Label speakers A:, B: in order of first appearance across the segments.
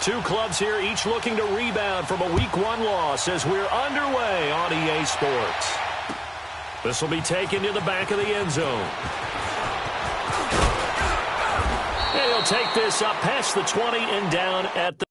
A: Two clubs here, each looking to rebound from a Week 1 loss as we're underway on EA Sports. This will be taken to the back of the end zone. And he'll take this up past the 20 and down at the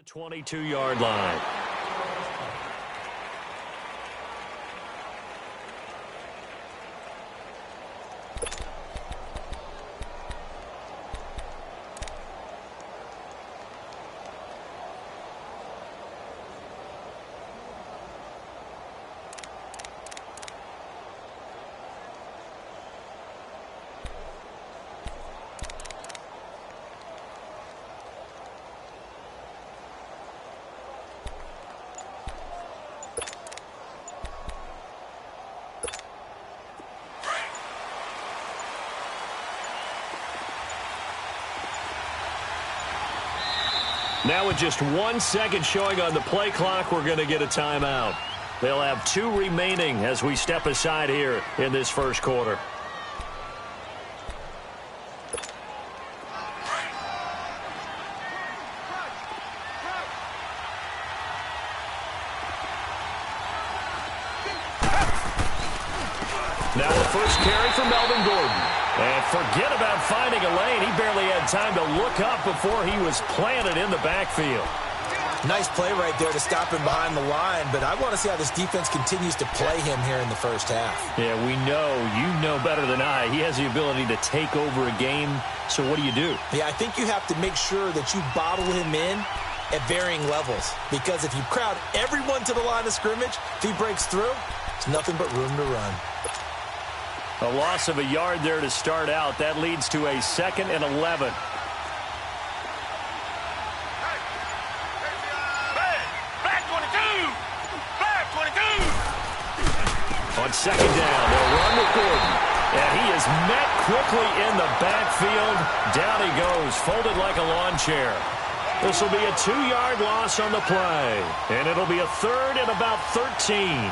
A: the 22-yard line. Now with just 1 second showing on the play clock, we're going to get a timeout. They'll have 2 remaining as we step aside here in this first quarter. Now the first carry for Melvin Gordon. And forget about finding a lane. He barely had time to look up before he was planted in the backfield.
B: Nice play right there to stop him behind the line, but I want to see how this defense continues to play him here in the first half.
A: Yeah, we know, you know better than I, he has the ability to take over a game, so what do you do?
B: Yeah, I think you have to make sure that you bottle him in at varying levels, because if you crowd everyone to the line of scrimmage, if he breaks through, it's nothing but room to run.
A: A loss of a yard there to start out. That leads to a 2nd and 11.
C: Back 22! Back 22!
A: On 2nd down, they'll run with Gordon. And he is met quickly in the backfield. Down he goes, folded like a lawn chair. This will be a 2-yard loss on the play. And it'll be a 3rd and about 13.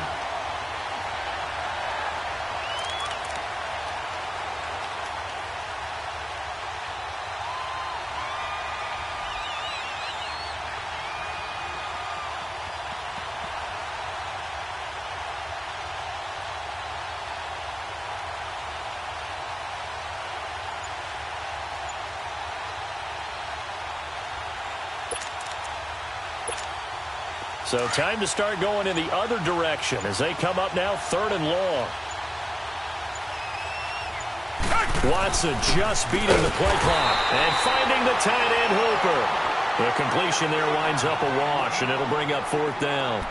A: So time to start going in the other direction as they come up now 3rd and long. Watson just beating the play clock and finding the tight end Hooper. The completion there winds up a wash, and it'll bring up 4th down.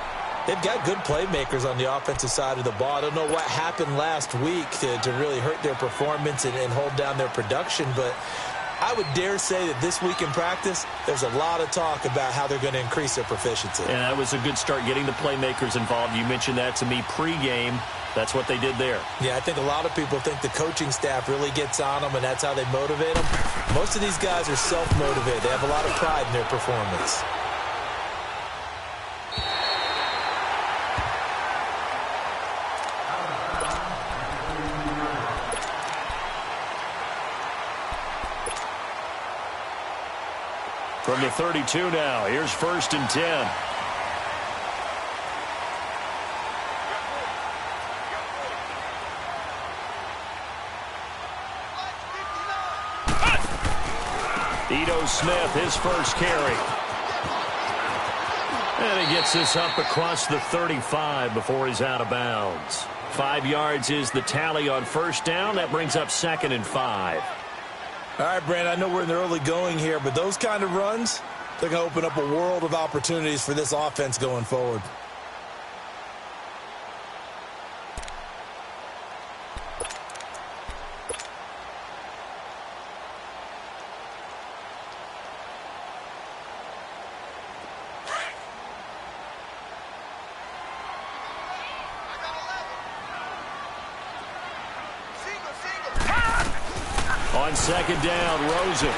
B: They've got good playmakers on the offensive side of the ball. I don't know what happened last week to really hurt their performance and hold down their production, but I would dare say that this week in practice, there's a lot of talk about how they're going to increase their proficiency.
A: And that was a good start, getting the playmakers involved. You mentioned that to me pregame. That's what they did there.
B: Yeah, I think a lot of people think the coaching staff really gets on them, and that's how they motivate them. Most of these guys are self-motivated. They have a lot of pride in their performance.
A: From the 32 now, here's 1st and 10. Ito Smith, his first carry. And he gets this up across the 35 before he's out of bounds. 5 yards is the tally on first down. That brings up 2nd and 5.
B: All right, Brandon, I know we're in the early going here, but those kind of runs, they're going to open up a world of opportunities for this offense going forward.
A: On 2nd down, Rosen.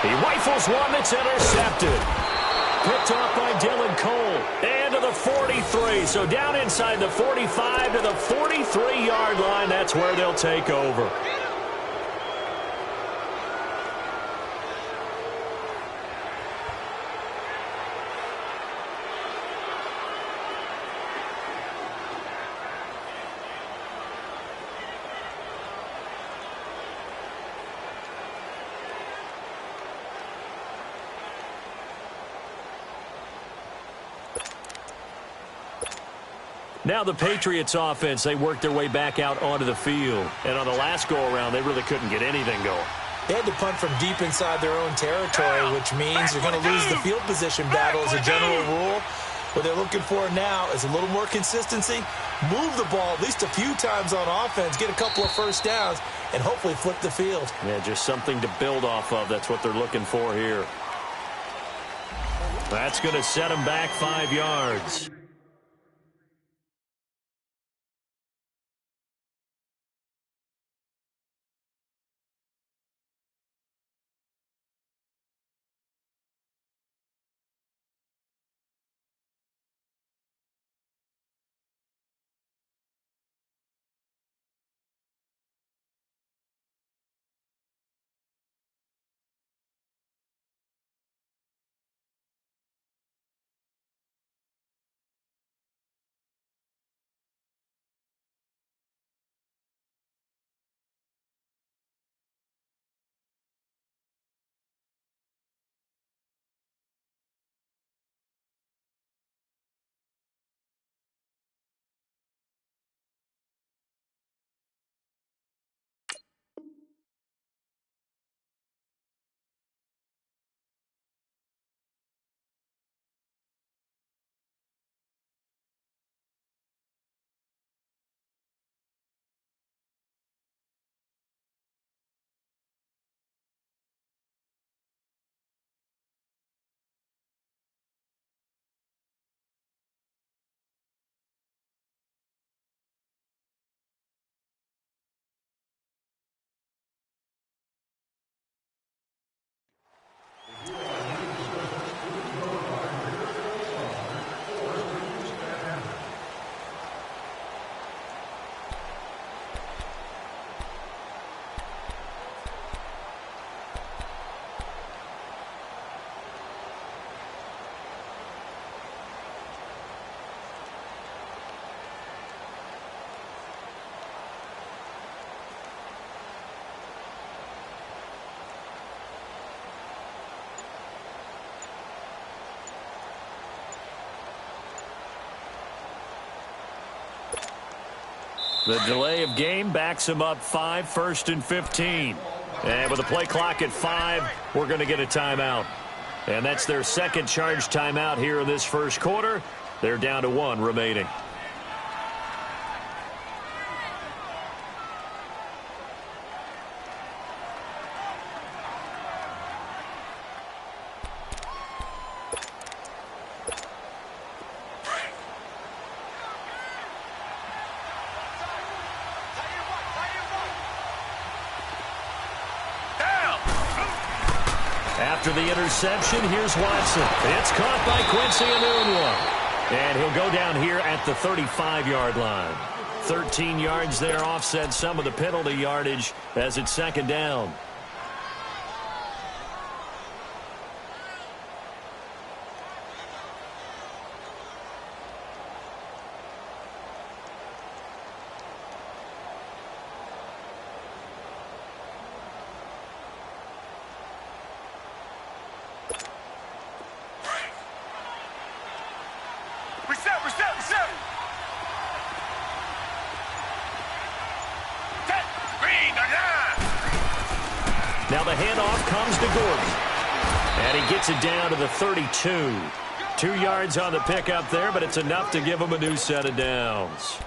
A: He rifles one that's intercepted. Picked off by Dylan Cole. And to the 43. So down inside the 45 to the 43-yard line. That's where they'll take over. Now the Patriots offense, they worked their way back out onto the field. And on the last go-around, they really couldn't get anything going.
B: They had to punt from deep inside their own territory, which means you're going to lose the field position battle as a general rule. What they're looking for now is a little more consistency, move the ball at least a few times on offense, get a couple of first downs, and hopefully flip the field.
A: Yeah, just something to build off of. That's what they're looking for here. That's going to set them back 5 yards. The delay of game backs him up 5, 1st and 15. And with a play clock at 5, we're going to get a timeout. And that's their second charge timeout here in this first quarter. They're down to 1 remaining. After the interception, here's Watson. It's caught by Quincy Enunwa. And he'll go down here at the 35-yard line. 13 yards there, offset some of the penalty yardage as it's second down.
C: Reset.
A: Now the handoff comes to Gordon. And he gets it down to the 32. 2 yards on the pickup there, but it's enough to give him a new set of downs.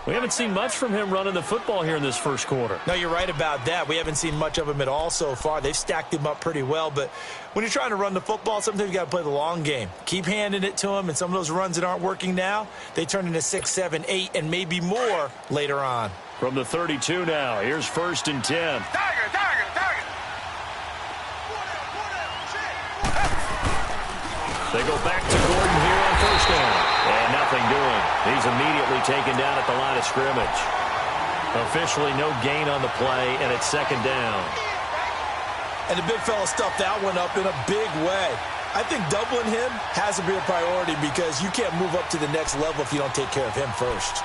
A: We haven't seen much from him running the football here in this first quarter.
B: No, you're right about that. We haven't seen much of him at all so far. They've stacked him up pretty well, but when you're trying to run the football, sometimes you got to play the long game. Keep handing it to him, and some of those runs that aren't working now, they turn into 6, 7, 8, and maybe more later on.
A: From the 32 now, here's 1st and 10.
C: Tiger.
A: They go back to Gordon here on 1st down. And nothing doing. He's immediately taken down at the line of scrimmage. Officially no gain on the play, and it's 2nd down.
B: And the big fella stuffed that one up in a big way. I think doubling him has to be a priority because you can't move up to the next level if you don't take care of him first.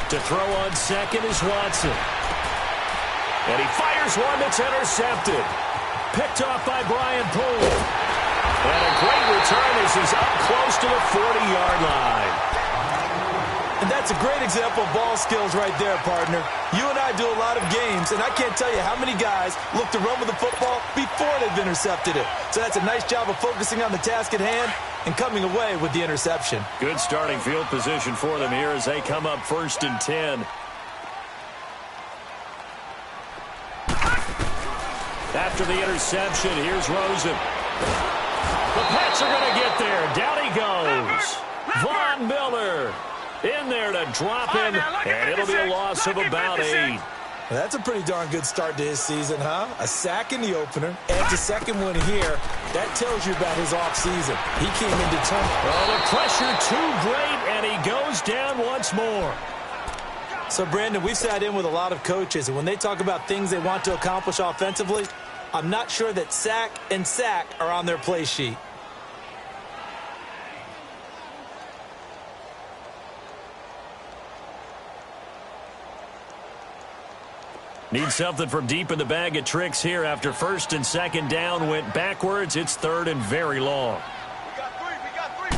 A: To throw on 2nd is Watson. And he fires one that's intercepted. Picked off by Brian Poole. And a great return as he's up close to the 40-yard line.
B: And that's a great example of ball skills right there, partner. You and I do a lot of games, and I can't tell you how many guys look to run with the football before they've intercepted it. So that's a nice job of focusing on the task at hand and coming away with the interception.
A: Good starting field position for them here as they come up 1st and 10. After the interception, here's Rosen. The Pats are going to get there. Down he goes. Von Miller in there to drop him, and it'll be a loss of about 8.
B: That's a pretty darn good start to his season, huh? A sack in the opener, and the second one here. That tells you about his offseason. He came in determined.
A: Well, the pressure too great, and he goes down once more.
B: So, Brandon, we've sat in with a lot of coaches, and when they talk about things they want to accomplish offensively, I'm not sure that sack and sack are on their play sheet.
A: Need something from deep in the bag of tricks here after 1st and 2nd down went backwards. It's 3rd and very long.
C: We got three.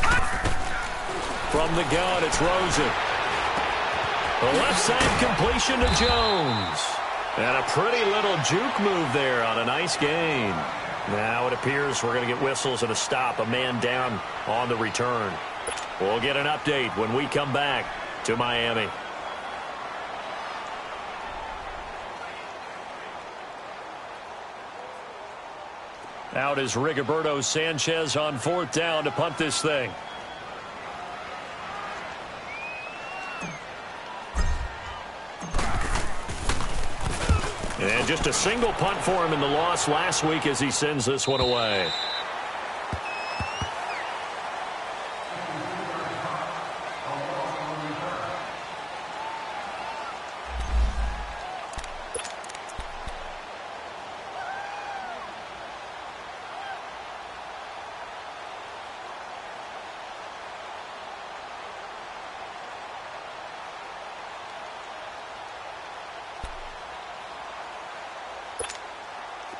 A: From the gun, it's Rosen. The left side completion to Jones. And a pretty little juke move there on a nice gain. Now it appears we're going to get whistles and a stop. A man down on the return. We'll get an update when we come back to Miami. Out is Rigoberto Sanchez on 4th down to punt this thing. And just a single punt for him in the loss last week as he sends this one away.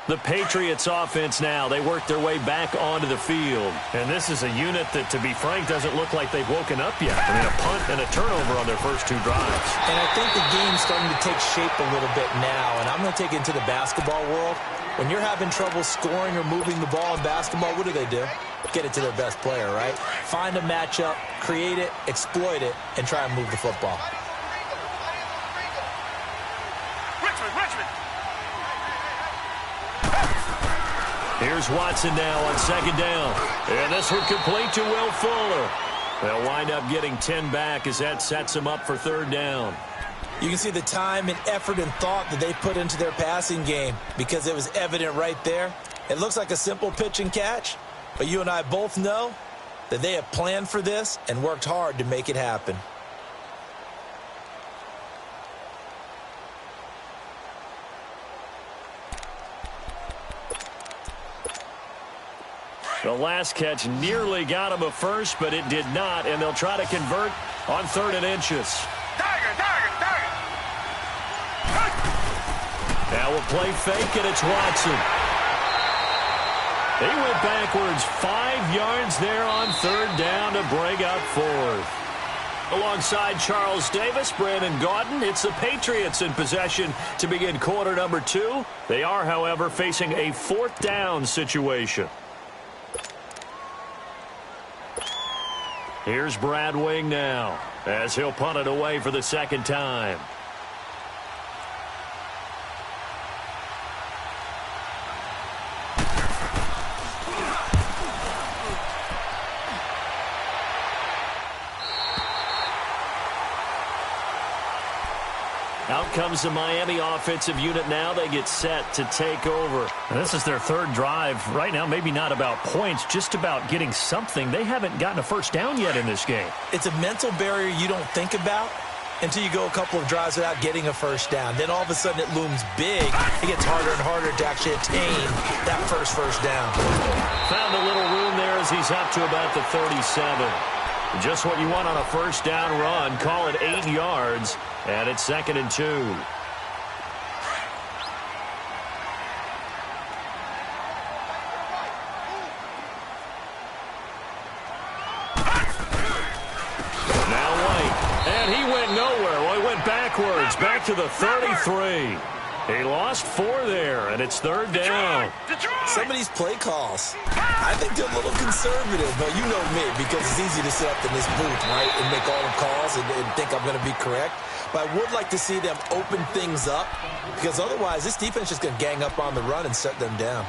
A: The Patriots offense now, they work their way back onto the field. And this is a unit that, to be frank, doesn't look like they've woken up yet. I mean, a punt and a turnover on their first 2 drives.
B: And I think the game's starting to take shape a little bit now. And I'm going to take it into the basketball world. When you're having trouble scoring or moving the ball in basketball, what do? Get it to their best player, right? Find a matchup, create it, exploit it, and try and move the football.
C: Richmond.
A: Here's Watson now on 2nd down. And this one complete to Will Fuller. They'll wind up getting 10 back as that sets them up for 3rd down.
B: You can see the time and effort and thought that they put into their passing game because it was evident right there. It looks like a simple pitch and catch, but you and I both know that they have planned for this and worked hard to make it happen.
A: The last catch nearly got him a first, but it did not, and they'll try to convert on 3rd and inches.
C: Tiger.
A: Now we'll play fake, and it's Watson. He went backwards 5 yards there on 3rd down to bring up 4th. Alongside Charles Davis, Brandon Gaudin, it's the Patriots in possession to begin quarter number 2. They are, however, facing a 4th down situation. Here's Brad Wing now as he'll punt it away for the 2nd time. Out comes the Miami offensive unit now. They get set to take over.
D: And this is their 3rd drive. Right now, maybe not about points, just about getting something. They haven't gotten a first down yet in this game.
B: It's a mental barrier you don't think about until you go a couple of drives without getting a first down. Then all of a sudden it looms big. It gets harder and harder to actually attain that first down.
A: Found a little room there as he's up to about the 37. Just what you want on a first down run. Call it 8 yards, and it's 2nd and 2. Now White, and he went nowhere. Well, he went backwards, back to the 33. He lost 4 there, and it's 3rd down.
B: Some of these play calls, I think they're a little conservative, but you know me, because it's easy to sit up in this booth, right, and make all the calls and think I'm going to be correct. But I would like to see them open things up, because otherwise this defense is going to gang up on the run and shut them down.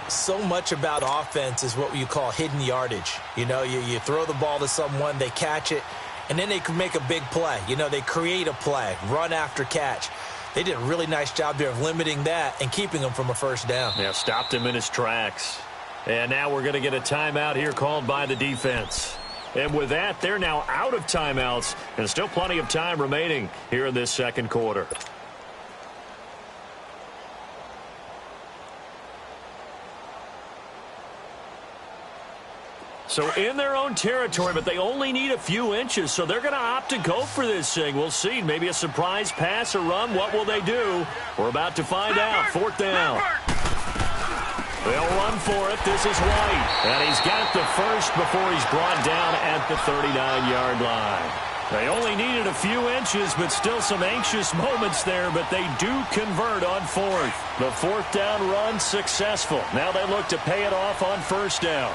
B: So much about offense is what you call hidden yardage. You know, you throw the ball to someone, they catch it, and then they can make a big play. You know, they create a play, run after catch. They did a really nice job there of limiting that and keeping him from a first down.
A: Yeah, stopped him in his tracks. And now we're going to get a timeout here called by the defense. And with that, they're now out of timeouts, and still plenty of time remaining here in this 2nd quarter. So in their own territory, but they only need a few inches, so they're going to opt to go for this thing. We'll see. Maybe a surprise pass or run. What will they do? We're about to find out. 4th down. They'll run for it. This is White. And he's got the first before he's brought down at the 39-yard line. They only needed a few inches, but still some anxious moments there, but they do convert on 4th. The 4th down run successful. Now they look to pay it off on 1st down.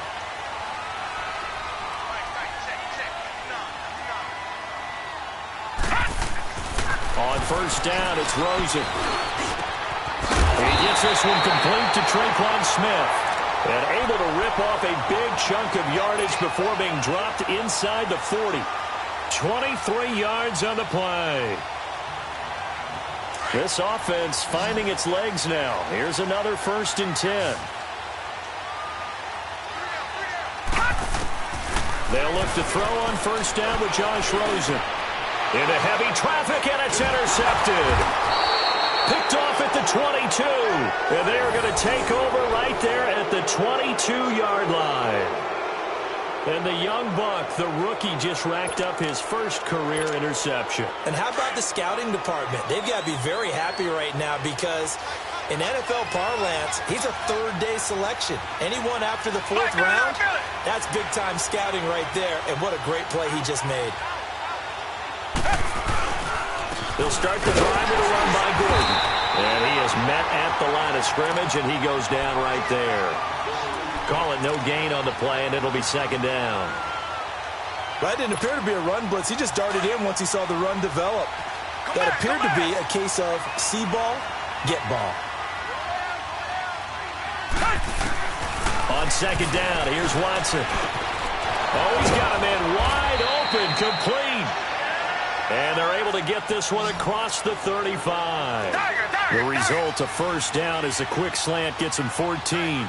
A: On 1st down, it's Rosen. He gets this one complete to Traquan Smith. And able to rip off a big chunk of yardage before being dropped inside the 40. 23 yards on the play. This offense finding its legs now. Here's another 1st and 10. They'll look to throw on 1st down with Josh Rosen. Into heavy traffic, and it's intercepted. Picked off at the 22. And they're going to take over right there at the 22-yard line. And the young buck, the rookie, just racked up his first career interception.
B: And how about the scouting department? They've got to be very happy right now because In NFL parlance, he's a third-day selection. Anyone after the fourth round, that's big-time scouting right there, and what a great play he just made.
A: They'll start the drive with a run by Gordon. And he is met at the line of scrimmage, and he goes down right there. Call it no gain on the play, and it'll be second down.
B: That didn't appear to be a run blitz. He just darted in once he saw the run develop. That appeared to be a case of see ball, get ball.
A: On second down, here's Watson. Oh, he's got him in wide open, complete. And they're able to get this one across the 35. The result, a first down, as the quick slant gets him 14.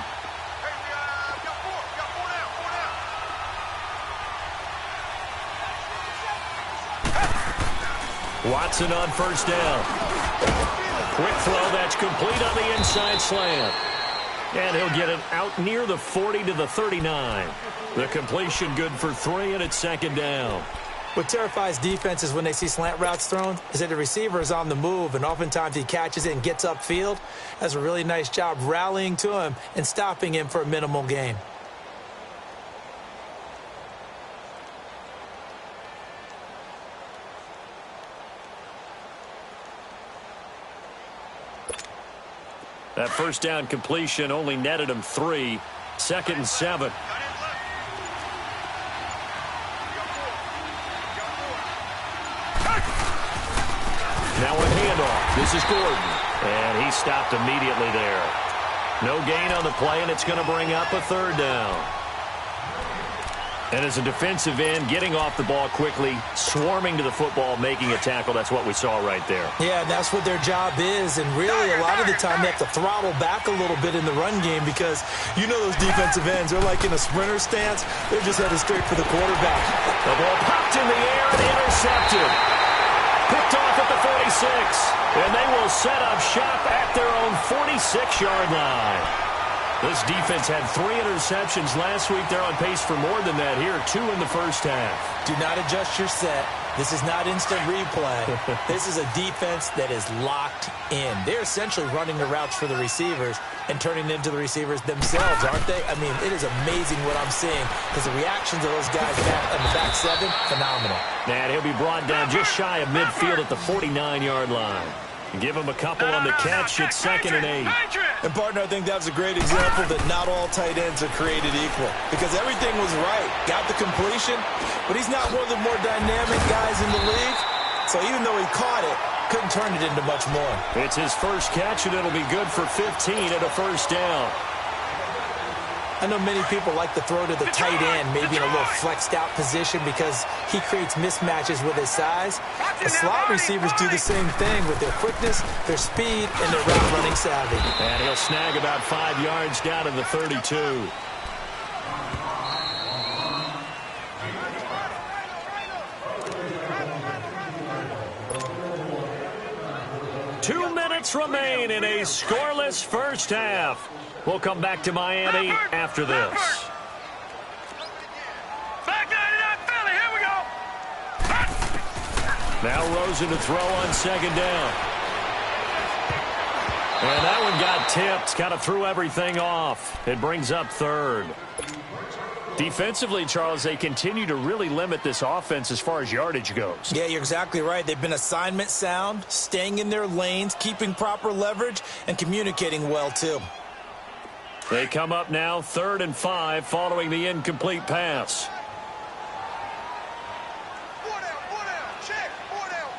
A: Watson on first down. Quick throw, that's complete on the inside slant. And he'll get it out near the 40 to the 39. The completion good for 3, and it's second down.
B: What terrifies defenses when they see slant routes thrown is that the receiver is on the move, and oftentimes he catches it and gets upfield. Does a really nice job rallying to him and stopping him for a minimal gain.
A: That first down completion only netted him 3. Second and 7. Now a handoff. This is Gordon. And he stopped immediately there. No gain on the play, and it's going to bring up a third down. And as a defensive end, getting off the ball quickly, swarming to the football, making a tackle, that's what we saw right there.
B: Yeah, that's what their job is, and really a lot of the time they have to throttle back a little bit in the run game because you know those defensive ends, they're like in a sprinter stance. They're just headed straight for the quarterback.
A: The ball popped in the air and intercepted. Picked off at the 46, and they will set up shop at their own 46-yard line. This defense had 3 interceptions last week. They're on pace for more than that here, 2 in the first half.
B: Do not adjust your set. This is not instant replay. This is a defense that is locked in. They're essentially running the routes for the receivers and turning into the receivers themselves, aren't they? I mean, it is amazing what I'm seeing because the reactions of those guys back in the back 7, phenomenal.
A: And he'll be brought down just shy of midfield at the 49-yard line. Give him a couple on the catch. It's second and 8.
B: And, partner, I think that was a great example that not all tight ends are created equal because everything was right. Got the completion, but he's not one of the more dynamic guys in the league. So even though he caught it, couldn't turn it into much more.
A: It's his first catch, and it'll be good for 15 at a first down.
B: I know many people like to throw to the tight end, maybe in a little flexed out position because he creates mismatches with his size. The slot receivers do the same thing with their quickness, their speed, and their route running savvy.
A: And he'll snag about 5 yards down to the 32. Two minutes remain in a scoreless first half. We'll come back to Miami after this.
C: Back 99 Philly, here we go.
A: Now Rosen to throw on second down. And that one got tipped. Kind of threw everything off. It brings up third. Defensively, Charles, they continue to really limit this offense as far as yardage goes.
B: Yeah, you're exactly right. They've been assignment sound, staying in their lanes, keeping proper leverage, and communicating well, too.
A: They come up now 3rd and 5 following the incomplete pass.
C: 4 down, check, 4 down.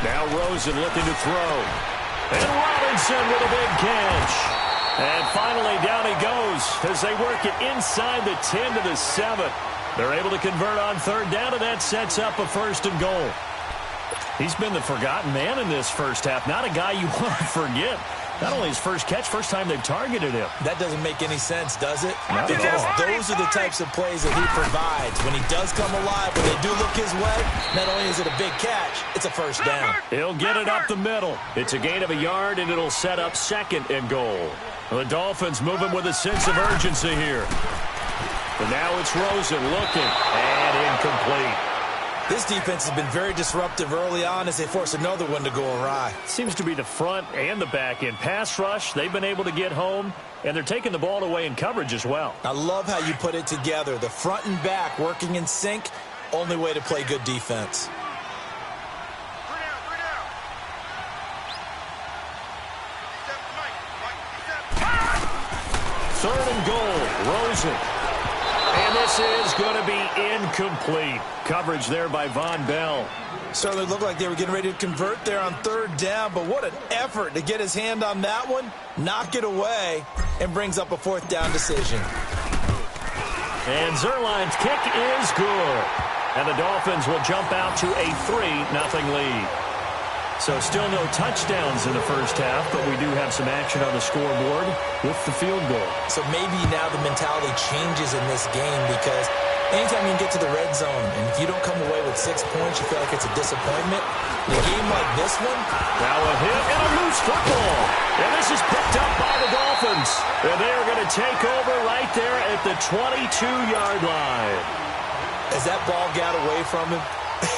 A: Now Rosen looking to throw. And Robinson with a big catch. And finally down he goes as they work it inside the 10 to the 7. They're able to convert on 3rd down, and that sets up a 1st and goal. He's been the forgotten man in this first half. Not a guy you want to forget. Not only his first catch, first time they've targeted him.
B: That doesn't make any sense, does it?
A: Not at
B: because
A: all.
B: those are the types of plays that he provides. When he does come alive, when they do look his way, not only is it a big catch, it's a first down.
A: He'll get it up the middle. It's a gain of a yard, and it'll set up 2nd and goal. The Dolphins moving with a sense of urgency here. And now it's Rosen looking, and incomplete.
B: This defense has been very disruptive early on as they force another one to go awry.
D: Seems to be the front and the back end. Pass rush, they've been able to get home, and they're taking the ball away in coverage as well.
B: I love how you put it together. The front and back working in sync, only way to play good defense.
A: Third and goal, Rosen. And this is going to be incomplete. Coverage there by Von Bell.
B: Certainly looked like they were getting ready to convert there on third down, but what an effort to get his hand on that one, knock it away, and brings up a fourth down decision.
A: And Zuerlein's kick is good. And the Dolphins will jump out to a 3-0 lead. So still no touchdowns in the first half, but we do have some action on the scoreboard with the field goal.
B: So maybe now the mentality changes in this game because anytime you can get to the red zone, and if you don't come away with 6 points, you feel like it's a disappointment. In a game like this one,
A: now a hit and a loose football. And this is picked up by the Dolphins. And they are going to take over right there at the 22-yard line.
B: As that ball got away from him,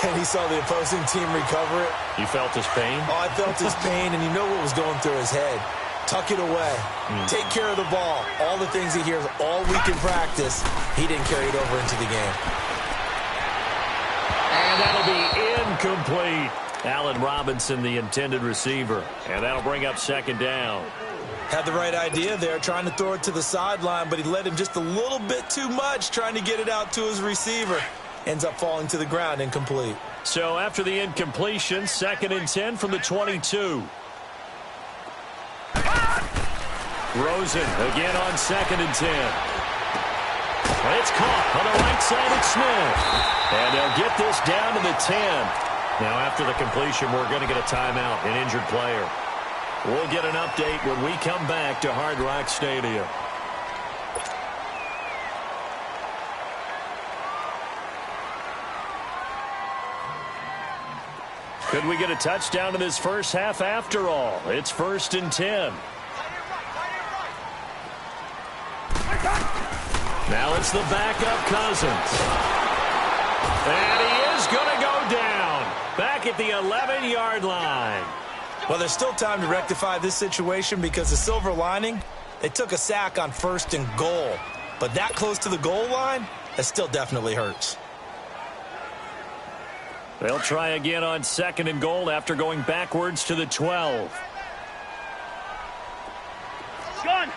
B: and he saw the opposing team recover it.
A: You felt his pain?
B: Oh, I felt his pain, and you know what was going through his head. Tuck it away. Take care of the ball. All the things he hears all week in practice, he didn't carry it over into the game.
A: And that'll be incomplete. Allen Robinson, the intended receiver. And that'll bring up second down.
B: Had the right idea there, trying to throw it to the sideline, but he led him just a little bit too much, trying to get it out to his receiver. Ends up falling to the ground, incomplete.
A: So after the incompletion, 2nd and 10 from the 22. Rosen again on 2nd and 10. It's caught on the right side of Smith. And they'll get this down to the 10. Now after the completion, we're going to get a timeout, an injured player. We'll get an update when we come back to Hard Rock Stadium. Could we get a touchdown in this first half after all? It's 1st and 10. Now it's the backup Cousins. And he is going to go down. Back at the 11-yard line.
B: Well, there's still time to rectify this situation because the silver lining, they took a sack on 1st and goal. But that close to the goal line, that still definitely hurts.
A: They'll try again on 2nd and goal after going backwards to the 12.
C: Gun.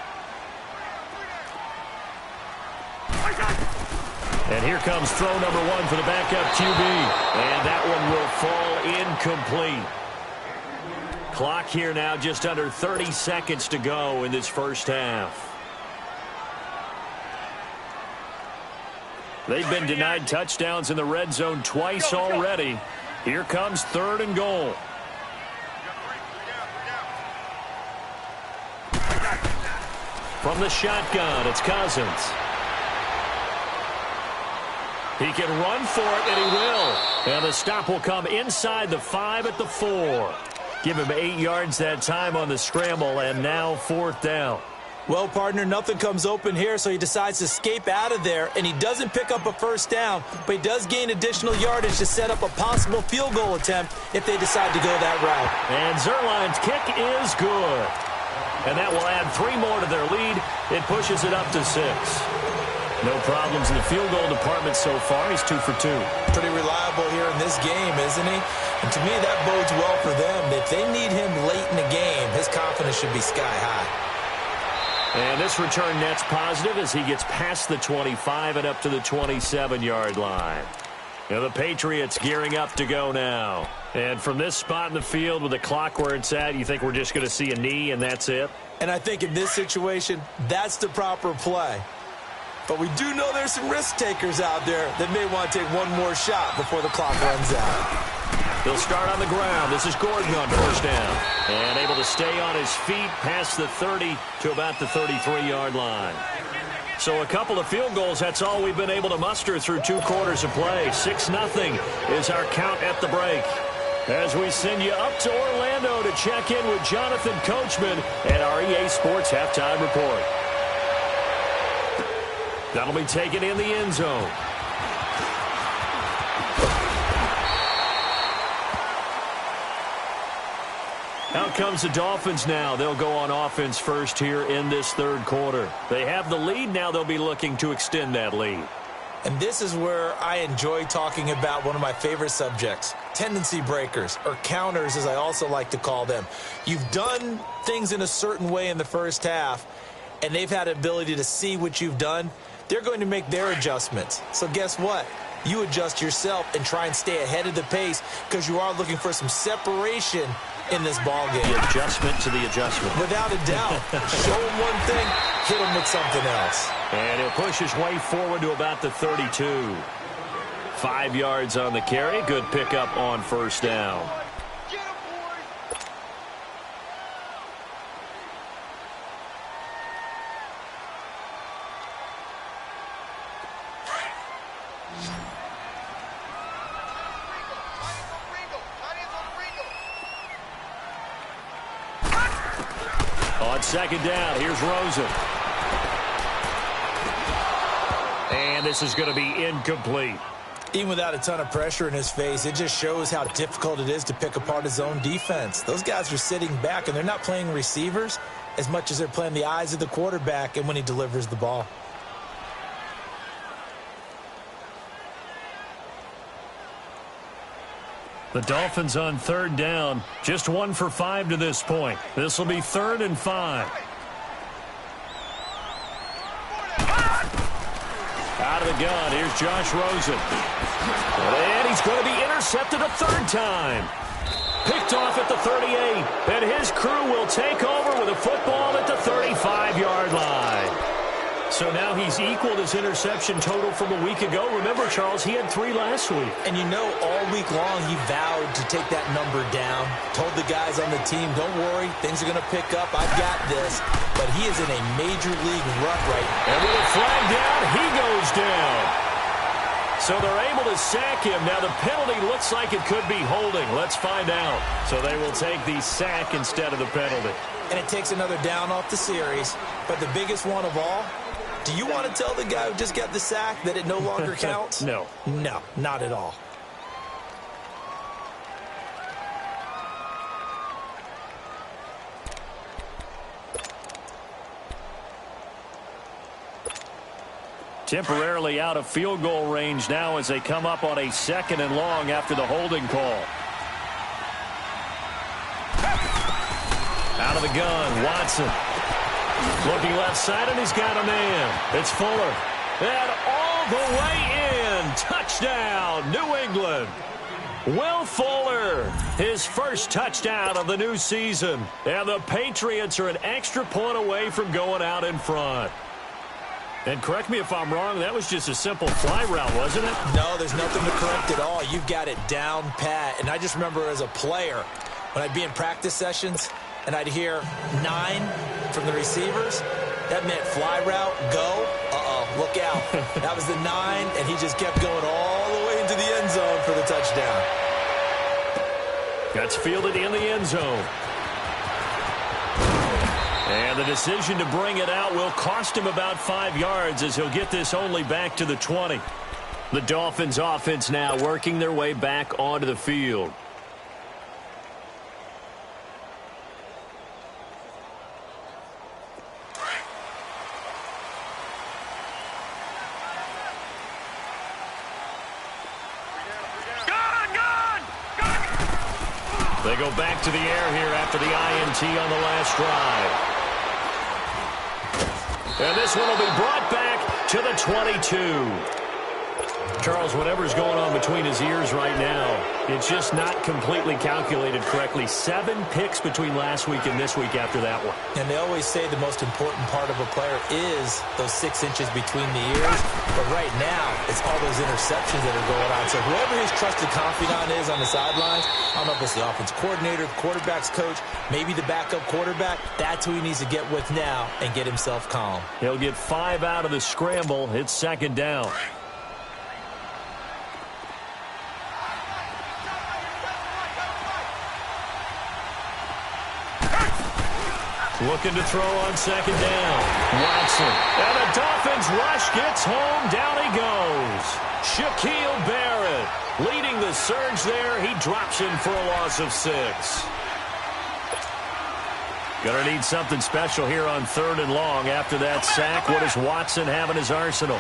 A: And here comes throw number 1 for the backup QB. And that one will fall incomplete. Clock here now just under 30 seconds to go in this first half. They've been denied touchdowns in the red zone twice already. Here comes 3rd and goal. From the shotgun, it's Cousins. He can run for it, and he will. And the stop will come inside the 5 at the 4. Give him 8 yards that time on the scramble, and now 4th down.
B: Well, partner, nothing comes open here, so he decides to escape out of there, and he doesn't pick up a first down, but he does gain additional yardage to set up a possible field goal attempt if they decide to go that route.
A: And Zuerlein's kick is good. And that will add 3 more to their lead. It pushes it up to 6. No problems in the field goal department so far. He's 2 for 2.
B: Pretty reliable here in this game, isn't he? And to me, that bodes well for them. If they need him late in the game, his confidence should be sky high.
A: And this return net's positive as he gets past the 25 and up to the 27-yard line. Now the Patriots gearing up to go now. And from this spot in the field with the clock where it's at, you think we're just going to see a knee and that's it?
B: And I think in this situation, that's the proper play. But we do know there's some risk takers out there that may want to take one more shot before the clock runs out.
A: He'll start on the ground. This is Gordon on first down. And able to stay on his feet past the 30 to about the 33-yard line. So a couple of field goals, that's all we've been able to muster through 2 quarters of play. 6-0 is our count at the break. As we send you up to Orlando to check in with Jonathan Coachman and our EA Sports Halftime Report. That'll be taken in the end zone. Out comes the Dolphins now. They'll go on offense first here in this third quarter. They have the lead. Now they'll be looking to extend that lead.
B: And this is where I enjoy talking about one of my favorite subjects, tendency breakers, or counters as I also like to call them. You've done things in a certain way in the first half, and they've had the ability to see what you've done. They're going to make their adjustments. So guess what? You adjust yourself and try and stay ahead of the pace because you are looking for some separation in this ball game.
A: The adjustment to the adjustment.
B: Without a doubt. Show him one thing, hit him with something else.
A: And he'll push his way forward to about the 32. 5 yards on the carry. Good pickup on first down. On second down, here's Rosen. And this is going to be incomplete.
B: Even without a ton of pressure in his face, it just shows how difficult it is to pick apart his own defense. Those guys are sitting back, and they're not playing receivers as much as they're playing the eyes of the quarterback and when he delivers the ball.
D: The Dolphins on third down. Just 1 for 5 to this point. This will be 3rd and 5.
A: Out of the gun, here's Josh Rosen. And he's going to be intercepted a third time. Picked off at the 38. And his crew will take over with a football at the 35-yard line. So now he's equaled his interception total from a week ago. Remember, Charles, he had 3 last week.
B: And you know, all week long he vowed to take that number down. Told the guys on the team, don't worry, things are going to pick up. I've got this. But he is in a major league rut right now.
A: And with a flag down, he goes down. So they're able to sack him. Now the penalty looks like it could be holding. Let's find out. So they will take the sack instead of the penalty.
B: And it takes another down off the series. But the biggest one of all, do you want to tell the guy who just got the sack that it no longer counts?
A: No.
B: No, not at all.
A: Temporarily out of field goal range now as they come up on a 2nd and long after the holding call. Out of the gun, Watson. Looking left side, and he's got a man. It's Fuller. And all the way in. Touchdown, New England. Will Fuller, his first touchdown of the new season. And the Patriots are an extra point away from going out in front. And correct me if I'm wrong, that was just a simple fly route, wasn't it?
B: No, there's nothing to correct at all. You've got it down pat. And I just remember as a player, when I'd be in practice sessions, and I'd hear 9 from the receivers, that meant fly route, go, look out. That was the 9, and he just kept going all the way into the end zone for the touchdown.
A: That's fielded in the end zone. And the decision to bring it out will cost him about 5 yards as he'll get this only back to the 20. The Dolphins offense now working their way back onto the field. They go back to the air here after the INT on the last drive. And this one will be brought back to the 22. Charles, whatever's going on between his ears right now, it's just not completely calculated correctly. 7 picks between last week and this week after that one.
B: And they always say the most important part of a player is those 6 inches between the ears. But right now, it's all those interceptions that are going on. So whoever his trusted confidant is on the sidelines, I don't know if it's the offense coordinator, the quarterback's coach, maybe the backup quarterback, that's who he needs to get with now and get himself calm.
A: He'll get 5 out of the scramble. It's 2nd down. Looking to throw on 2nd down. Watson. And the Dolphins rush gets home. Down he goes. Shaquille Barrett leading the surge there. He drops him for a loss of 6. Going to need something special here on 3rd and long. After that sack, what does Watson have in his arsenal?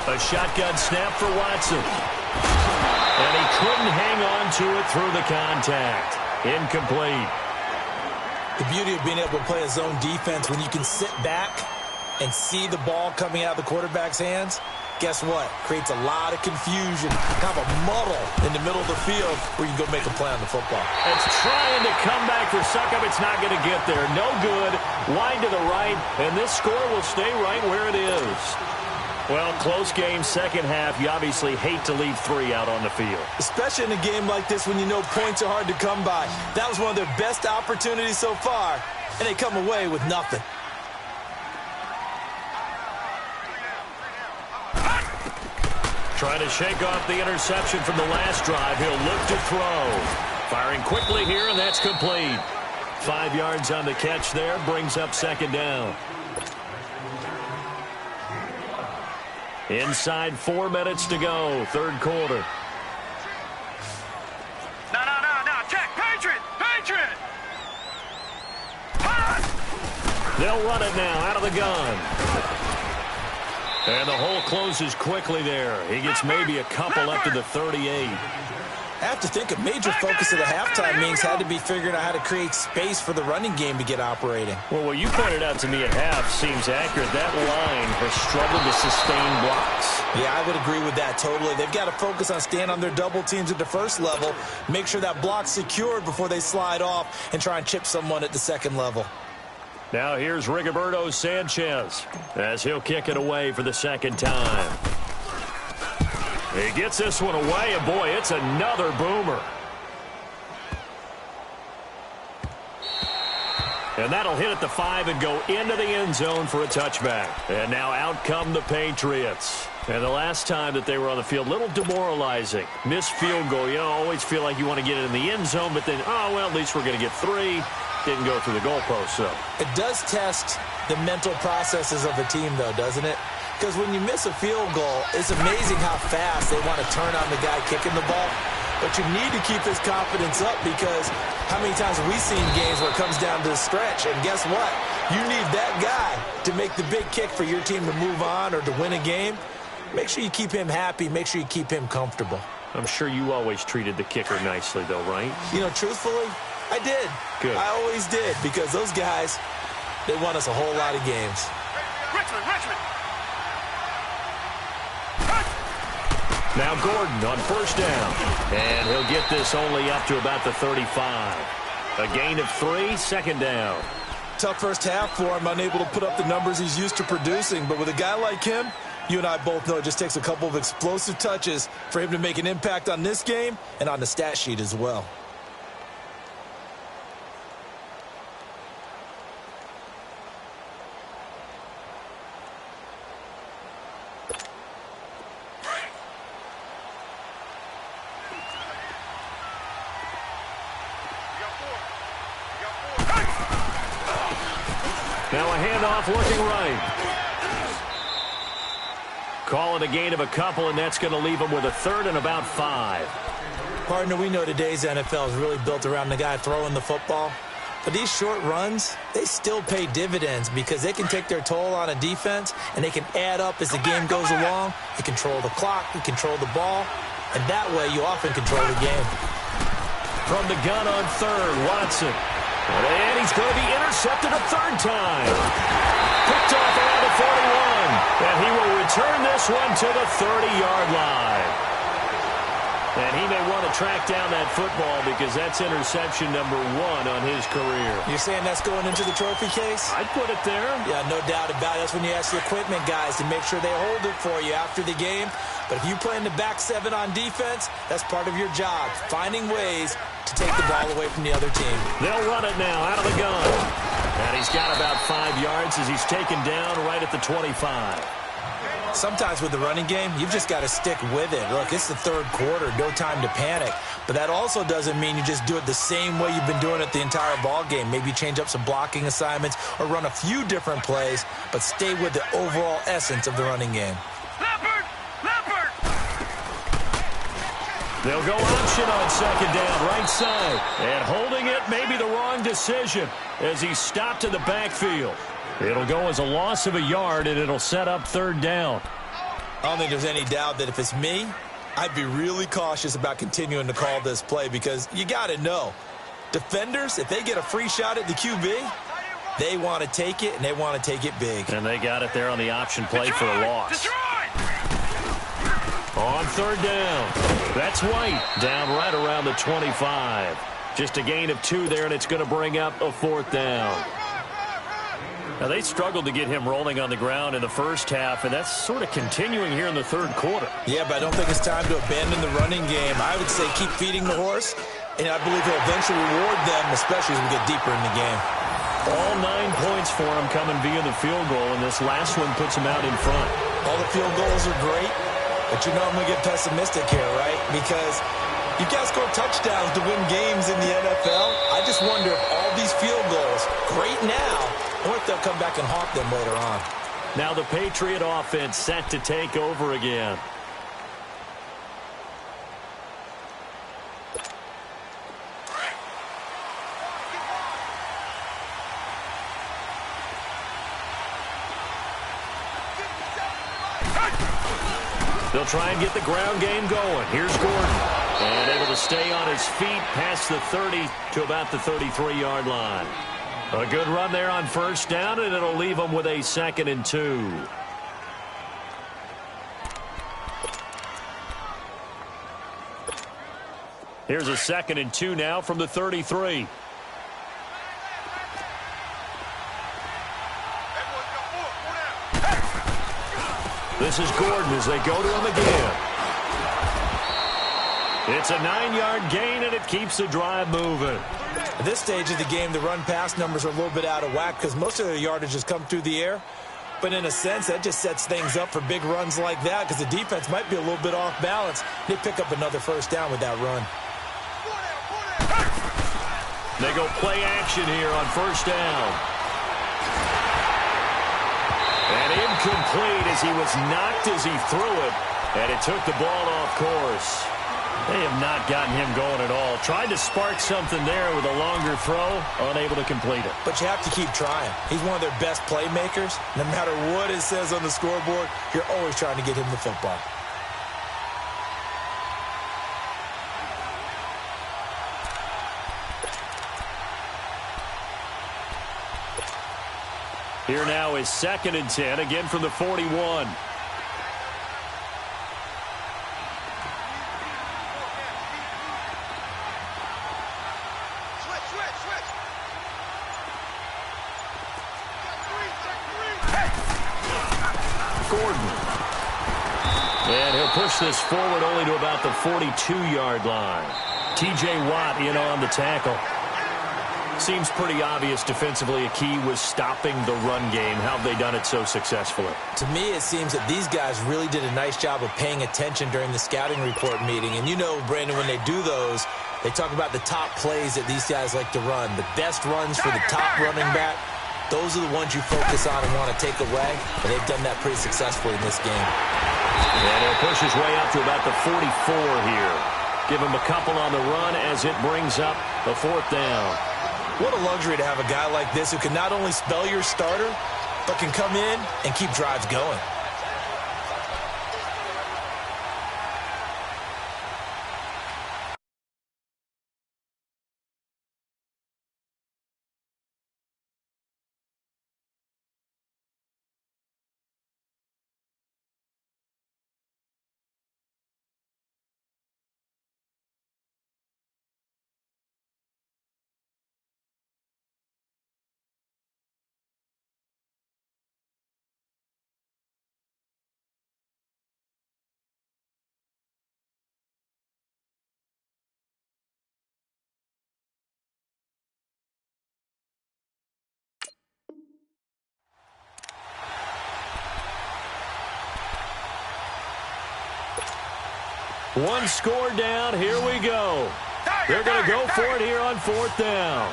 A: A shotgun snap for Watson. And he couldn't hang on to it through the contact. Incomplete.
B: The beauty of being able to play a zone defense when you can sit back and see the ball coming out of the quarterback's hands, guess what? Creates a lot of confusion, kind of a muddle in the middle of the field where you can go make a play on the football.
A: It's trying to come back for Succop. It's not going to get there. No good. Wide to the right, and this score will stay right where it is. Well, close game, second half. You obviously hate to leave 3 out on the field.
B: Especially in a game like this when you know points are hard to come by. That was one of their best opportunities so far, and they come away with nothing.
A: Trying to shake off the interception from the last drive. He'll look to throw. Firing quickly here, and that's complete. 5 yards on the catch there, brings up second down. Inside 4 minutes to go, third quarter.
C: No. Check. Patriot.
A: They'll run it now out of the gun. And the hole closes quickly there. He gets maybe a couple up to the 38.
B: I have to think a major focus of the halftime meetings had to be figuring out how to create space for the running game to get operating.
A: Well, what you pointed out to me at half seems accurate. That line has struggled to sustain blocks.
B: Yeah, I would agree with that totally. They've got to focus on staying on their double teams at the first level, make sure that block's secured before they slide off and try and chip someone at the second level.
A: Now here's Rigoberto Sanchez as he'll kick it away for the second time. He gets this one away, and boy, it's another boomer. And that'll hit at the 5 and go into the end zone for a touchback. And now out come the Patriots. And the last time that they were on the field, a little demoralizing. Missed field goal. You always feel like you want to get it in the end zone, but then, oh, well, at least we're going to get 3. Didn't go through the goalpost, so.
B: It does test the mental processes of a team, though, doesn't it? Because when you miss a field goal, it's amazing how fast they want to turn on the guy kicking the ball. But you need to keep his confidence up because how many times have we seen games where it comes down to the stretch? And guess what? You need that guy to make the big kick for your team to move on or to win a game. Make sure you keep him happy. Make sure you keep him comfortable.
A: I'm sure you always treated the kicker nicely, though, right?
B: You know, truthfully, I did.
A: Good.
B: I always did because those guys, they won us a whole lot of games.
C: Richmond.
A: Now Gordon on first down. And he'll get this only up to about the 35. A gain of 3, second down.
B: Tough first half for him, unable to put up the numbers he's used to producing. But with a guy like him, you and I both know it just takes a couple of explosive touches for him to make an impact on this game and on the stat sheet as well.
A: Now a handoff looking right. Call it a gain of a couple, and that's going to leave him with a third and about 5.
B: Partner, we know today's NFL is really built around the guy throwing the football. But these short runs, they still pay dividends because they can take their toll on a defense, and they can add up as the game goes along. You control the clock, you control the ball, and that way you often control the game.
A: From the gun on third, Watson. And he's going to be intercepted a third time. Picked off around the 41. And he will return this one to the 30-yard line. And he may want to track down that football because that's interception number 1 on his career.
B: You're saying that's going into the trophy case?
A: I'd put it there.
B: Yeah, no doubt about it. That's when you ask the equipment guys to make sure they hold it for you after the game. But if you play in the back 7 on defense, that's part of your job, finding ways to take the ball away from the other team.
A: They'll run it now out of the gun. And he's got about 5 yards as he's taken down right at the 25.
B: Sometimes with the running game, you've just got to stick with it. Look, it's the third quarter, no time to panic. But that also doesn't mean you just do it the same way you've been doing it the entire ball game. Maybe change up some blocking assignments or run a few different plays, but stay with the overall essence of the running game.
A: They'll go option on second down, right side. And holding it, maybe the wrong decision as he stopped in the backfield. It'll go as a loss of a yard, and it'll set up third down.
B: I don't think there's any doubt that if it's me, I'd be really cautious about continuing to call this play because you got to know, defenders, if they get a free shot at the QB, they want to take it, and they want to take it big.
A: And they got it there on the option play for a loss. On third down, that's White down right around the 25. Just a gain of 2 there, and it's going to bring up a fourth down. Now, they struggled to get him rolling on the ground in the first half, and that's sort of continuing here in the third quarter.
B: Yeah, but I don't think it's time to abandon the running game. I would say keep feeding the horse, and I believe he'll eventually reward them, especially as we get deeper in the game.
A: All 9 points for him coming via the field goal, and this last one puts him out in front.
B: All the field goals are great, but you know I'm going to get pessimistic here, right? Because you got to score touchdowns to win games in the NFL. I just wonder if all these field goals, great now, or if they'll come back and haunt them later on.
A: Now the Patriot offense set to take over again. They'll try and get the ground game going. Here's Gordon. And able to stay on his feet past the 30 to about the 33-yard line. A good run there on first down, and it'll leave them with a 2nd and 2. Here's a 2nd and 2 now from the 33. This is Gordon as they go to him again. It's a 9-yard gain, and it keeps the drive moving.
B: At this stage of the game, the run-pass numbers are a little bit out of whack because most of their yardage has come through the air. But in a sense, that just sets things up for big runs like that because the defense might be a little bit off balance. They pick up another first down with that run.
A: They go play action here on first down. And incomplete as he was knocked as he threw it. And it took the ball off course. They have not gotten him going at all. Tried to spark something there with a longer throw. Unable to complete it.
B: But you have to keep trying. He's one of their best playmakers. No matter what it says on the scoreboard, you're always trying to get him the football.
A: Here now is 2nd and 10, again from the 41. Gordon. And he'll push this forward only to about the 42-yard line. T.J. Watt in on the tackle. Seems pretty obvious defensively a key was stopping the run game. How have they done it so successfully?
B: To me, it seems that these guys really did a nice job of paying attention during the scouting report meeting. And you know, Brandon, when they do those, they talk about the top plays that these guys like to run. The best runs for the top running back, those are the ones you focus on and want to take away. And they've done that pretty successfully in this game.
A: And he'll push his way up to about the 44 here. Give him a couple on the run as it brings up the 4th down.
B: What a luxury to have a guy like this who can not only spell your starter, but can come in and keep drives going.
A: One score down. Here we go. They're going to go for it here on 4th down.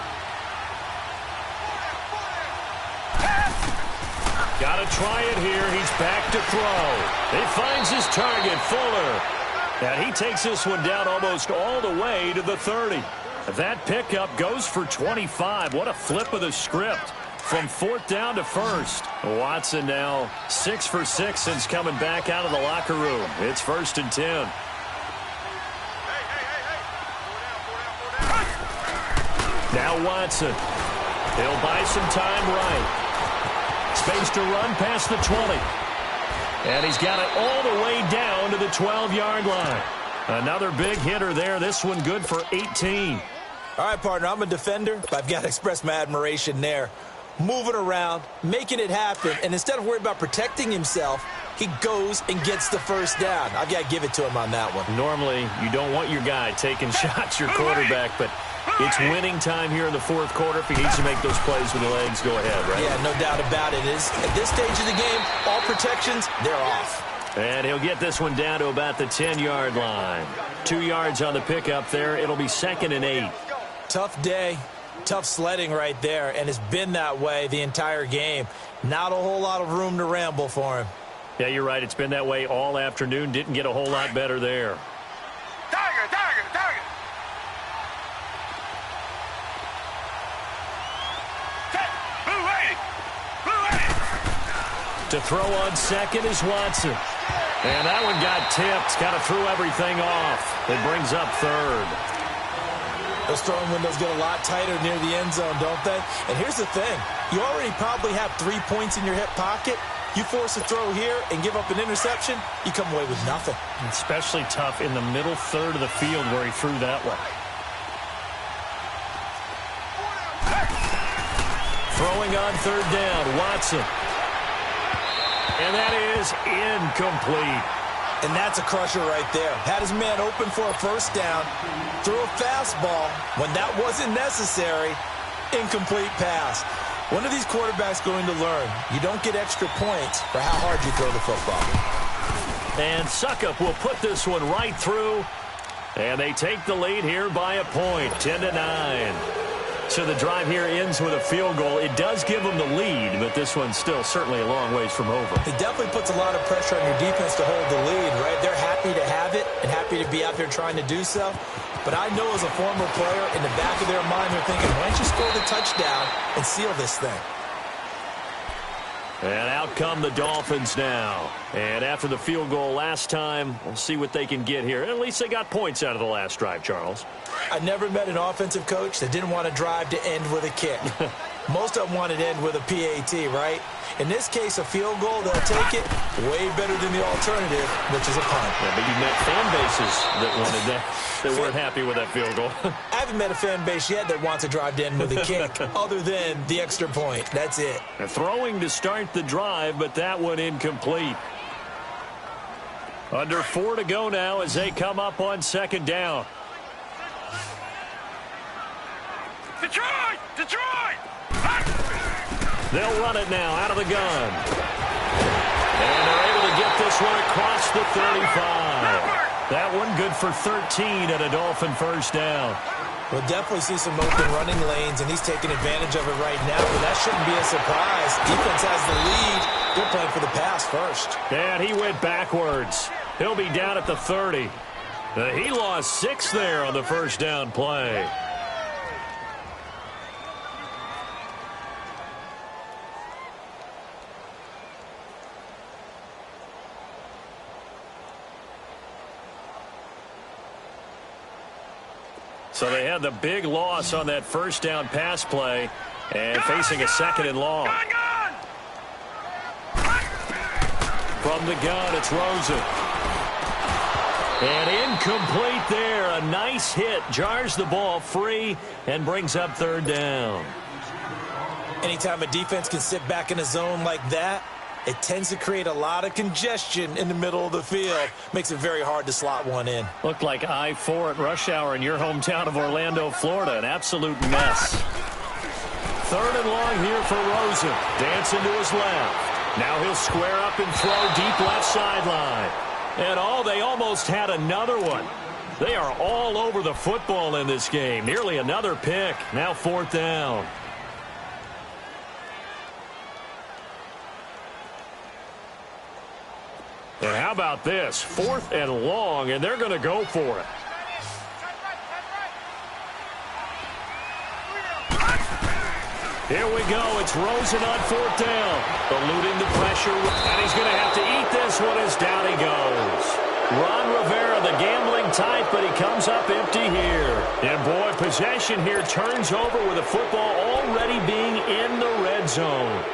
A: Got to try it here. He's back to throw. He finds his target, Fuller. And he takes this one down almost all the way to the 30. That pickup goes for 25. What a flip of the script from 4th down to 1st. Watson now 6 for 6 since coming back out of the locker room. It's 1st and 10. Now Watson. He'll buy some time right. Space to run past the 20. And he's got it all the way down to the 12-yard line. Another big hitter there. This one good for 18.
B: All right, partner, I'm a defender, but I've got to express my admiration there. Moving around, making it happen, and instead of worrying about protecting himself, he goes and gets the first down. I've got to give it to him on that one.
A: Normally, you don't want your guy taking shots, your quarterback, but it's winning time here in the 4th quarter. If he needs to make those plays with the legs, go ahead, right?
B: Yeah, no doubt about it. At this stage of the game, all protections, they're off.
A: And he'll get this one down to about the 10-yard line. 2 yards on the pickup there. It'll be 2nd and 8.
B: Tough day, tough sledding right there, and it's been that way the entire game. Not a whole lot of room to ramble for him.
A: Yeah, you're right. It's been that way all afternoon. Didn't get a whole lot better there.
C: Target, target, target. Blue 80. Blue 80.
A: To throw on 2nd is Watson. And that one got tipped. Kind of threw everything off. It brings up 3rd.
B: Those throwing windows get a lot tighter near the end zone, don't they? And here's the thing. You already probably have 3 points in your hip pocket. You force a throw here and give up an interception, you come away with nothing.
A: Especially tough in the middle third of the field where he threw that one. Throwing on 3rd down, Watson. And that is incomplete.
B: And that's a crusher right there. Had his man open for a first down, threw a fastball when that wasn't necessary, incomplete pass. When are these quarterbacks going to learn? You don't get extra points for how hard you throw the football.
A: And Suckup will put this one right through. And they take the lead here by a point, 10-9. So the drive here ends with a field goal. It does give them the lead, but this one's still certainly a long ways from over.
B: It definitely puts a lot of pressure on your defense to hold the lead, right? They're happy to have it and happy to be out there trying to do so. But I know as a former player, in the back of their mind, they're thinking, why don't you score the touchdown and seal this thing?
A: And out come the Dolphins now. And after the field goal last time, we'll see what they can get here. At least they got points out of the last drive, Charles.
B: I never met an offensive coach that didn't want to drive to end with a kick. Most of them wanted to end with a PAT, right? In this case, a field goal, they'll take it way better than the alternative, which is a punt.
A: Yeah, but you met fan bases that wanted that, that weren't happy with that field goal.
B: I haven't met a fan base yet that wants to drive to end with a kick, other than the extra point. That's it.
A: Throwing to start the drive, but that one incomplete. Under 4 to go now as they come up on 2nd down.
C: Detroit! Detroit!
A: They'll run it now out of the gun. And they're able to get this one across the 35. That one good for 13 at a Dolphin first down.
B: We'll definitely see some open running lanes, and he's taking advantage of it right now, but that shouldn't be a surprise. Defense has the lead. They're playing for the pass first.
A: And he went backwards. He'll be down at the 30. He lost 6 there on the first down play. So they had the big loss on that first down pass play and facing a 2nd and long. From the gun, it's Rosen. And incomplete there. A nice hit. Jars the ball free and brings up 3rd down.
B: Anytime a defense can sit back in a zone like that, it tends to create a lot of congestion in the middle of the field. Makes it very hard to slot one in.
A: Looked like I-4 at rush hour in your hometown of Orlando, Florida. An absolute mess. 3rd and long here for Rosen. Dancing to his left. Now he'll square up and throw deep left sideline. And they almost had another one. They are all over the football in this game. Nearly another pick. Now 4th down. And how about this? 4th and long, and they're going to go for it. Here we go. It's Rosen on 4th down. Eluding the pressure. And he's going to have to eat this one as down he goes. Ron Rivera, the gambling type, but he comes up empty here. And, boy, possession here turns over with the football already being in the red zone.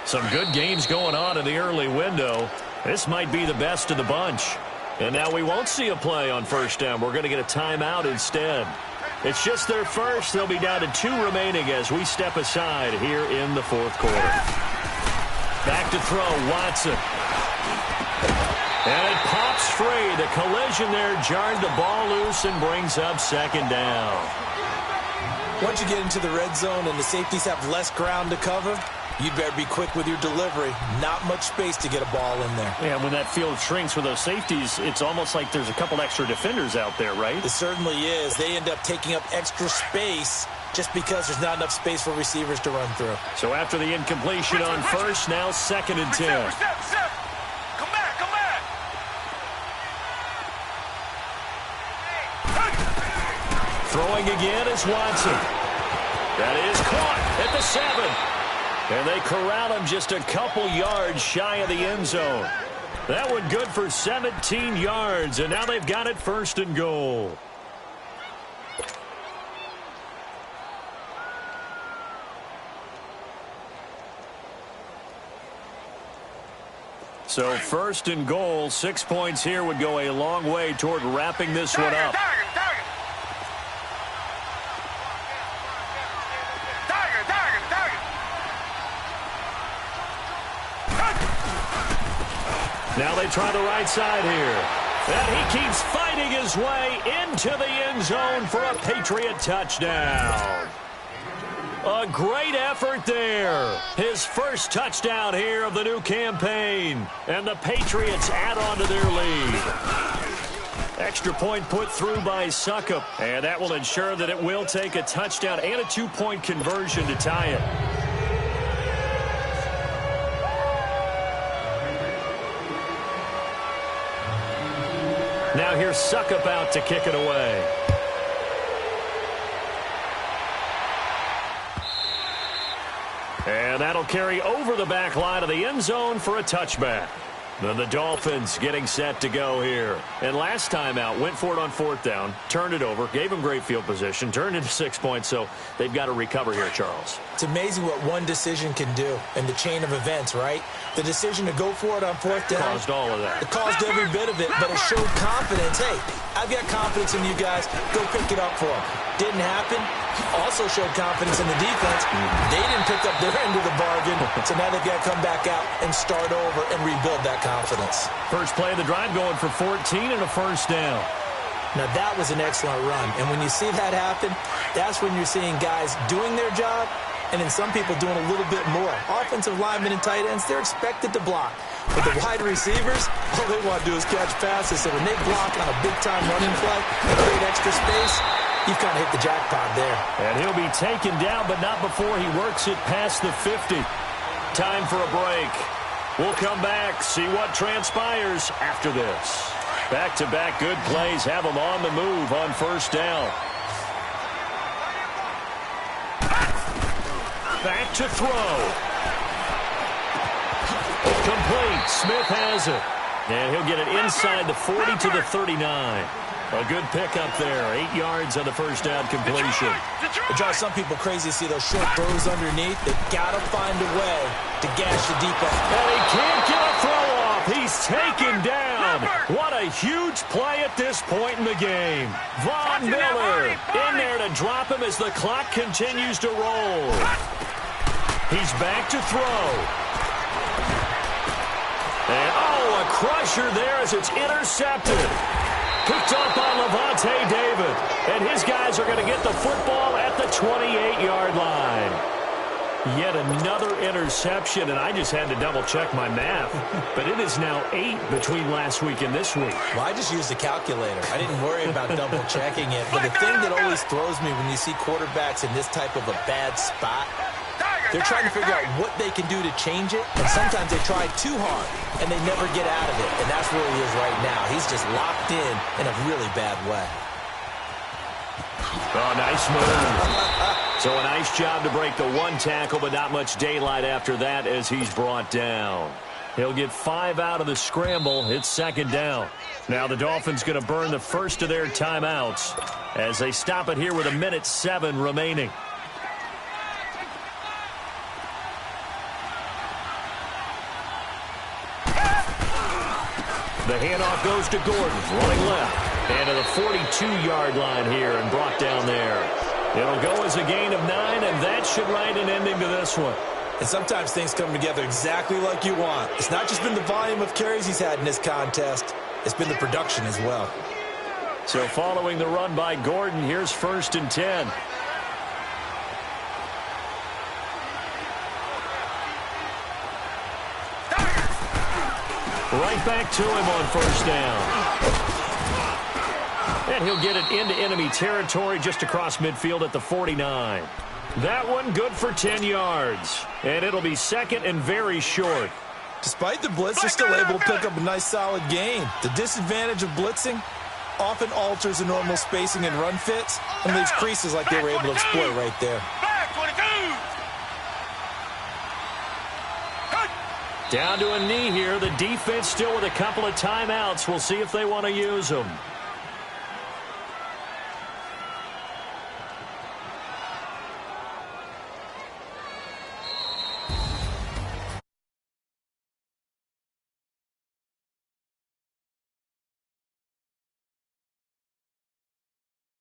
A: Some good games going on in the early window. This might be the best of the bunch. And now we won't see a play on 1st down. We're going to get a timeout instead. It's just their first. They'll be down to 2 remaining as we step aside here in the 4th quarter. Back to throw, Watson. And it pops free. The collision there jarred the ball loose and brings up 2nd down.
B: Once you get into the red zone and the safeties have less ground to cover, you'd better be quick with your delivery. Not much space to get a ball in there.
D: Yeah, when that field shrinks with those safeties, it's almost like there's a couple extra defenders out there, right?
B: It certainly is. They end up taking up extra space just because there's not enough space for receivers to run through.
A: So after the incompletion on 1st, now 2nd and 10.
C: Come back, come back.
A: Throwing again is Watson. That is caught at the 7. And they corral him just a couple yards shy of the end zone. That one good for 17 yards, and now they've got it 1st and goal. So 1st and goal, 6 points here would go a long way toward wrapping this one up. Now they try the right side here. And he keeps fighting his way into the end zone for a Patriot touchdown. A great effort there. His first touchdown here of the new campaign. And the Patriots add on to their lead. Extra point put through by Succop. And that will ensure that it will take a touchdown and a 2-point conversion to tie it. Now here's Succop out to kick it away. And that'll carry over the back line of the end zone for a touchback. Then the Dolphins getting set to go here. And last time out, went for it on 4th down, turned it over, gave them great field position, turned into 6 points, so they've got to recover here, Charles.
B: It's amazing what one decision can do in the chain of events, right? The decision to go for it on 4th down.
A: Caused all of that.
B: It caused every bit of it, but it showed confidence. Hey, I've got confidence in you guys. Go pick it up for them. Didn't happen. Also showed confidence in the defense. They didn't pick up their end of the bargain, so now they've got to come back out and start over and rebuild that confidence.
A: First play of the drive going for 14 and a 1st down.
B: Now, that was an excellent run, and when you see that happen, that's when you're seeing guys doing their job and then some people doing a little bit more. Offensive linemen and tight ends, they're expected to block. But the wide receivers, all they want to do is catch passes, so when they block on a big-time running play and create extra space, you've kind of hit the jackpot there.
A: And he'll be taken down, but not before he works it past the 50. Time for a break. We'll come back, see what transpires after this. Back-to-back good plays have them on the move on 1st down. Back to throw. Complete. Smith has it. And he'll get it inside the 40 to the 39. A good pickup there. 8 yards on the 1st down completion.
B: It drives some people crazy to see those short throws underneath. They've got to find a way to gash the deep end.
A: And he can't get a throw off. He's taken down. What a huge play at this point in the game. Von Miller in there to drop him as the clock continues to roll. He's back to throw. And, a crusher there as it's intercepted. Picked up by Levante David. And his guys are going to get the football at the 28-yard line. Yet another interception, and I just had to double-check my math. But it is now 8 between last week and this week.
B: Well, I just used a calculator. I didn't worry about double-checking it. But the thing that always throws me when you see quarterbacks in this type of a bad spot, they're trying to figure out what they can do to change it. And sometimes they try too hard, and they never get out of it. And that's where he is right now. He's just locked in a really bad way.
A: Oh, nice move. So a nice job to break the one tackle, but not much daylight after that as he's brought down. He'll get 5 out of the scramble. It's second down. Now the Dolphins going to burn the first of their timeouts as they stop it here with 1:07 remaining. The handoff goes to Gordon, running left. And to the 42-yard line here and brought down there. It'll go as a gain of 9, and that should write an ending to this one.
B: And sometimes things come together exactly like you want. It's not just been the volume of carries he's had in this contest. It's been the production as well.
A: So following the run by Gordon, here's 1st and 10. Right back to him on 1st down. And he'll get it into enemy territory just across midfield at the 49. That one good for 10 yards. And it'll be 2nd and very short.
B: Despite the blitz, they're still able to pick up a nice solid gain. The disadvantage of blitzing often alters the normal spacing and run fits and leaves creases like they were able to exploit right there.
A: Down to a knee here. The defense still with a couple of timeouts. We'll see if they want to use them.